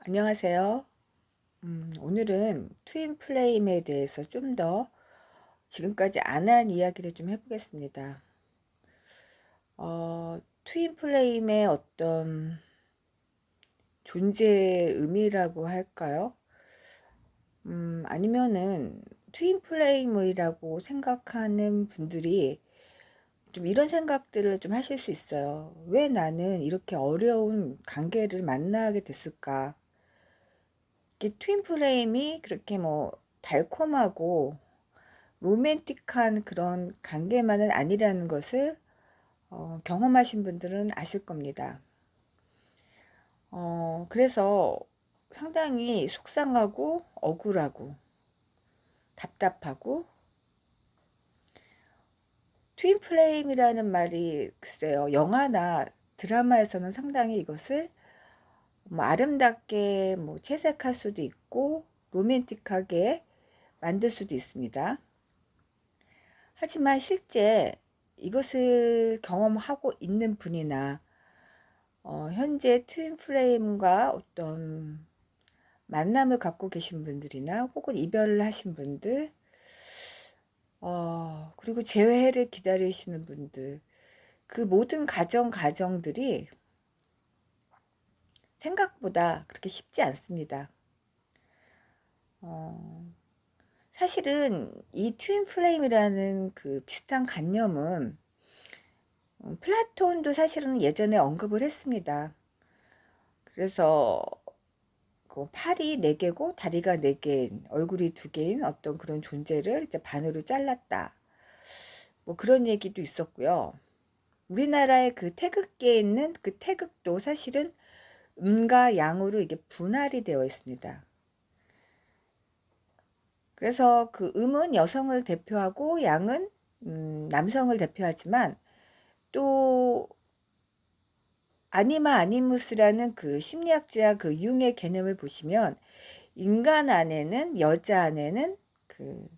안녕하세요. 오늘은 트윈 플레임에 대해서 좀 더 지금까지 안 한 이야기를 좀 해보겠습니다. 트윈 플레임의 어떤 존재의 의미라고 할까요? 아니면은 트윈 플레임이라고 생각하는 분들이 좀 이런 생각들을 좀 하실 수 있어요. 왜 나는 이렇게 어려운 관계를 만나게 됐을까? 이게 트윈 플레임이 그렇게 뭐 달콤하고 로맨틱한 그런 관계만은 아니라는 것을 경험하신 분들은 아실 겁니다. 그래서 상당히 속상하고 억울하고 답답하고 트윈 플레임이라는 말이 글쎄요, 영화나 드라마에서는 상당히 이것을 뭐 아름답게 뭐 채색할 수도 있고 로맨틱하게 만들 수도 있습니다. 하지만 실제 이것을 경험하고 있는 분이나 현재 트윈 플레임과 어떤 만남을 갖고 계신 분들이나 혹은 이별을 하신 분들, 그리고 재회를 기다리시는 분들, 그 모든 가정들이 생각보다 그렇게 쉽지 않습니다. 어, 사실은 이 트윈 플레임이라는 그 비슷한 관념은 플라톤도 사실은 예전에 언급을 했습니다. 그래서 그 팔이 네 개고 다리가 네 개인, 얼굴이 두 개인 어떤 그런 존재를 이제 반으로 잘랐다. 뭐 그런 얘기도 있었고요. 우리나라의 그 태극기에 있는 그 태극도 사실은 음과 양으로 이게 분할이 되어 있습니다. 그래서 그 음은 여성을 대표하고 양은 남성을 대표하지만 또 아니마 아니무스라는 그 심리학자 그 융의 개념을 보시면 인간 안에는 여자 안에는 그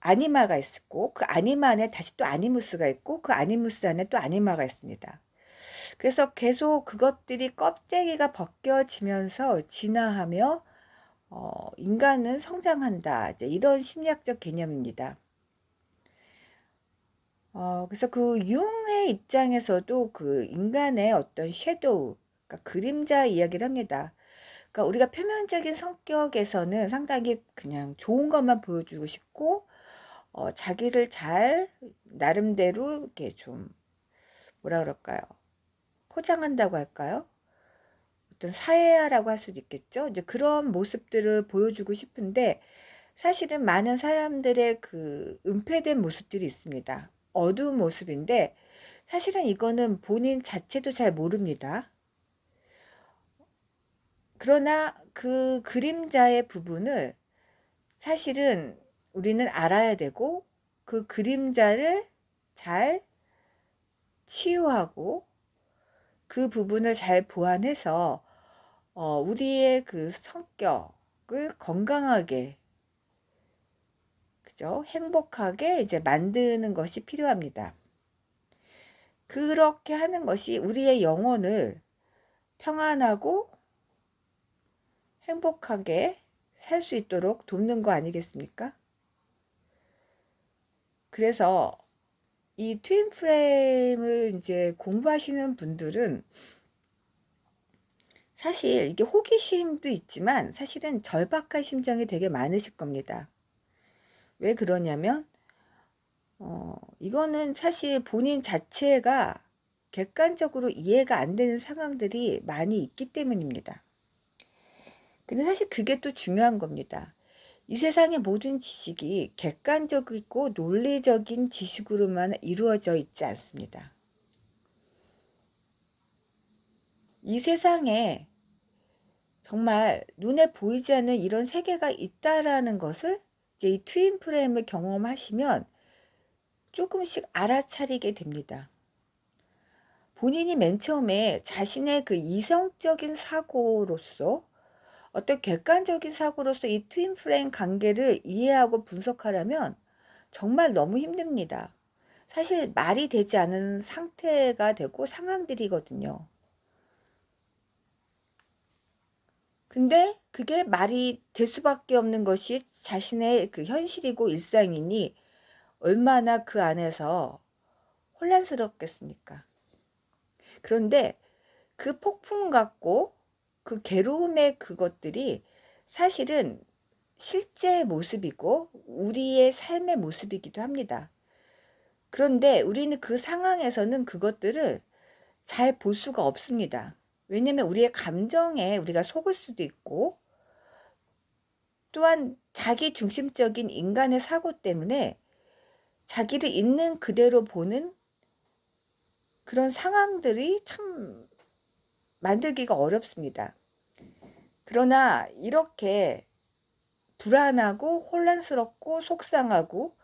아니마가 있고 그 아니마 안에 다시 또 아니무스가 있고 그 아니무스 안에 또 아니마가 있습니다. 그래서 계속 그것들이 껍데기가 벗겨지면서 진화하며 인간은 성장한다. 이제 이런 심리학적 개념입니다. 그래서 그 융의 입장에서도 그 인간의 어떤 섀도우, 그러니까 그림자 이야기를 합니다. 그러니까 우리가 표면적인 성격에서는 상당히 그냥 좋은 것만 보여주고 싶고 자기를 잘 나름대로 이렇게 좀 뭐라 그럴까요? 포장한다고 할까요? 어떤 사회화라고 할 수도 있겠죠. 이제 그런 모습들을 보여주고 싶은데 사실은 많은 사람들의 그 은폐된 모습들이 있습니다. 어두운 모습인데 사실은 이거는 본인 자체도 잘 모릅니다. 그러나 그 그림자의 부분을 사실은 우리는 알아야 되고 그 그림자를 잘 치유하고 그 부분을 잘 보완해서 우리의 그 성격을 건강하게, 그죠? 행복하게 이제 만드는 것이 필요합니다. 그렇게 하는 것이 우리의 영혼을 평안하고 행복하게 살 수 있도록 돕는 거 아니겠습니까? 그래서 이 트윈 프레임을 이제 공부하시는 분들은 사실 이게 호기심도 있지만 사실은 절박한 심정이 되게 많으실 겁니다. 왜 그러냐면 이거는 사실 본인 자체가 객관적으로 이해가 안 되는 상황들이 많이 있기 때문입니다. 근데 사실 그게 또 중요한 겁니다. 이 세상의 모든 지식이 객관적이고 논리적인 지식으로만 이루어져 있지 않습니다. 이 세상에 정말 눈에 보이지 않는 이런 세계가 있다라는 것을 이제 이 트윈 프레임을 경험하시면 조금씩 알아차리게 됩니다. 본인이 맨 처음에 자신의 그 이성적인 사고로서 어떤 객관적인 사고로서 이 트윈 플레임 관계를 이해하고 분석하려면 정말 너무 힘듭니다. 사실 말이 되지 않은 상태가 되고 상황들이거든요. 근데 그게 말이 될 수밖에 없는 것이 자신의 그 현실이고 일상이니 얼마나 그 안에서 혼란스럽겠습니까? 그런데 그 폭풍 같고 그 괴로움의 그것들이 사실은 실제의 모습이고 우리의 삶의 모습이기도 합니다. 그런데 우리는 그 상황에서는 그것들을 잘 볼 수가 없습니다. 왜냐면 우리의 감정에 우리가 속을 수도 있고 또한 자기 중심적인 인간의 사고 때문에 자기를 있는 그대로 보는 그런 상황들이 참 만들기가 어렵습니다. 그러나 이렇게 불안하고 혼란스럽고 속상하고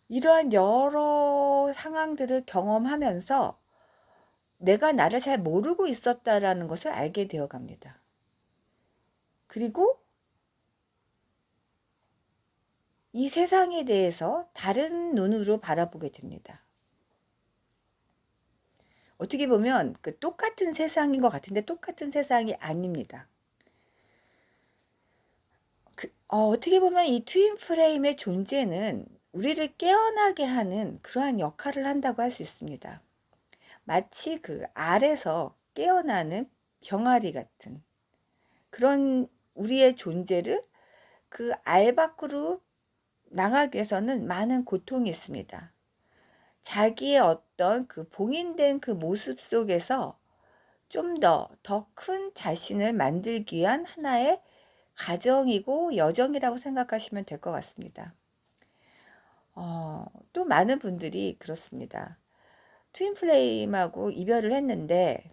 이러한 여러 상황들을 경험하면서 내가 나를 잘 모르고 있었다라는 것을 알게 되어 갑니다. 그리고 이 세상에 대해서 다른 눈으로 바라보게 됩니다. 어떻게 보면 그 똑같은 세상인 것 같은데 똑같은 세상이 아닙니다. 어떻게 보면 이 트윈 프레임의 존재는 우리를 깨어나게 하는 그러한 역할을 한다고 할 수 있습니다. 마치 그 알에서 깨어나는 병아리 같은 그런 우리의 존재를 그 알 밖으로 나가기 위해서는 많은 고통이 있습니다. 자기의 어떤 그 봉인된 그 모습 속에서 좀 더 큰 자신을 만들기 위한 하나의 가정이고 여정이라고 생각하시면 될 것 같습니다. 또 많은 분들이 그렇습니다. 트윈 플레임하고 이별을 했는데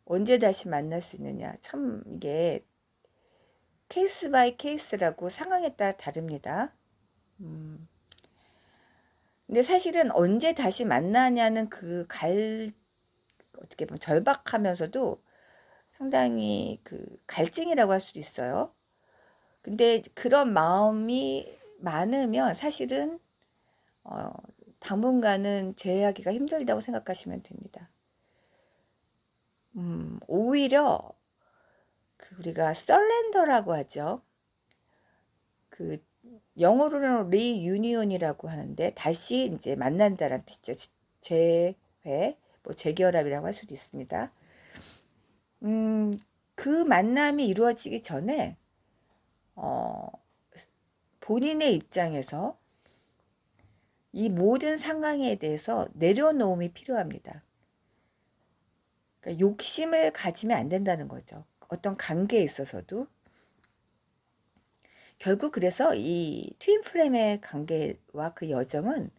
언제 다시 만날 수 있느냐. 참 이게 케이스 바이 케이스라고 상황에 따라 다릅니다. 근데 사실은 언제 다시 만나냐는 어떻게 보면 절박하면서도 상당히 그 갈증이라고 할 수도 있어요. 근데 그런 마음이 많으면 사실은 어, 당분간은 재회하기가 힘들다고 생각하시면 됩니다. 오히려 우리가 썰렌더라고 하죠. 그 영어로는 리유니온이라고 하는데 다시 이제 만난다는 뜻이죠. 재회, 뭐 재결합이라고 할 수도 있습니다. 그 만남이 이루어지기 전에 어, 본인의 입장에서 이 모든 상황에 대해서 내려놓음이 필요합니다. 그러니까 욕심을 가지면 안 된다는 거죠. 어떤 관계에 있어서도. 결국 그래서 이 트윈 플레임의 관계와 그 여정은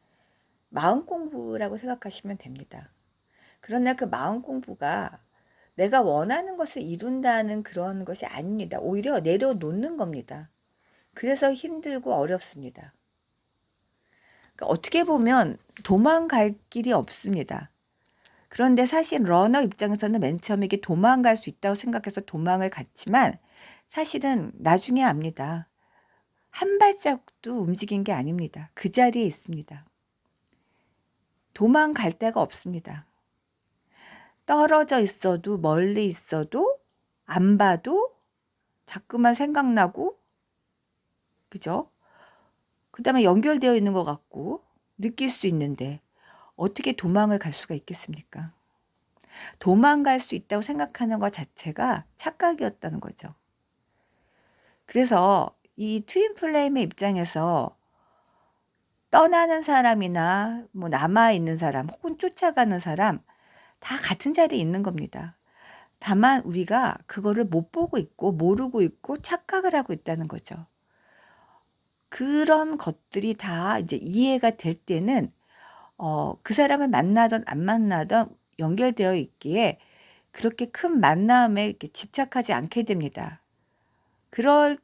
마음 공부라고 생각하시면 됩니다. 그러나 그 마음 공부가 내가 원하는 것을 이룬다는 그런 것이 아닙니다. 오히려 내려놓는 겁니다. 그래서 힘들고 어렵습니다. 그러니까 어떻게 보면 도망갈 길이 없습니다. 그런데 사실 러너 입장에서는 맨 처음에 이게 도망갈 수 있다고 생각해서 도망을 갔지만 사실은 나중에 압니다. 한 발자국도 움직인 게 아닙니다. 그 자리에 있습니다. 도망갈 데가 없습니다. 떨어져 있어도 멀리 있어도 안 봐도 자꾸만 생각나고 그죠? 그 다음에 연결되어 있는 것 같고 느낄 수 있는데 어떻게 도망을 갈 수가 있겠습니까? 도망갈 수 있다고 생각하는 것 자체가 착각이었다는 거죠. 그래서 이 트윈 플레임의 입장에서 떠나는 사람이나 뭐 남아있는 사람 혹은 쫓아가는 사람 다 같은 자리에 있는 겁니다. 다만 우리가 그거를 못 보고 있고 모르고 있고 착각을 하고 있다는 거죠. 그런 것들이 다 이제 이해가 될 때는 그 사람을 만나든 안 만나든 연결되어 있기에 그렇게 큰 만남에 이렇게 집착하지 않게 됩니다. 그럴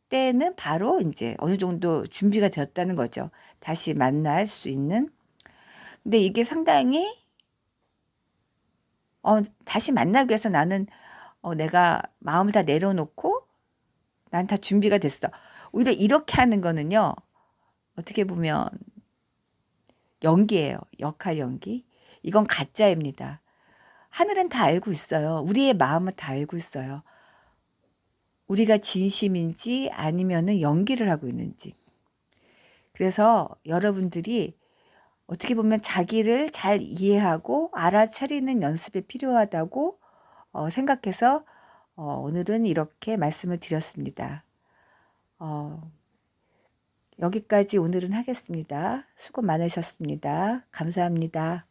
때는 바로 이제 어느 정도 준비가 되었다는 거죠. 다시 만날 수 있는. 근데 이게 상당히 다시 만나기 위해서 나는 내가 마음을 다 내려놓고 난 다 준비가 됐어. 오히려 이렇게 하는 거는요. 어떻게 보면 연기예요. 역할 연기. 이건 가짜입니다. 하늘은 다 알고 있어요. 우리의 마음은 다 알고 있어요. 우리가 진심인지 아니면은 연기를 하고 있는지. 그래서 여러분들이 어떻게 보면 자기를 잘 이해하고 알아차리는 연습이 필요하다고 생각해서 오늘은 이렇게 말씀을 드렸습니다. 여기까지 오늘은 하겠습니다. 수고 많으셨습니다. 감사합니다.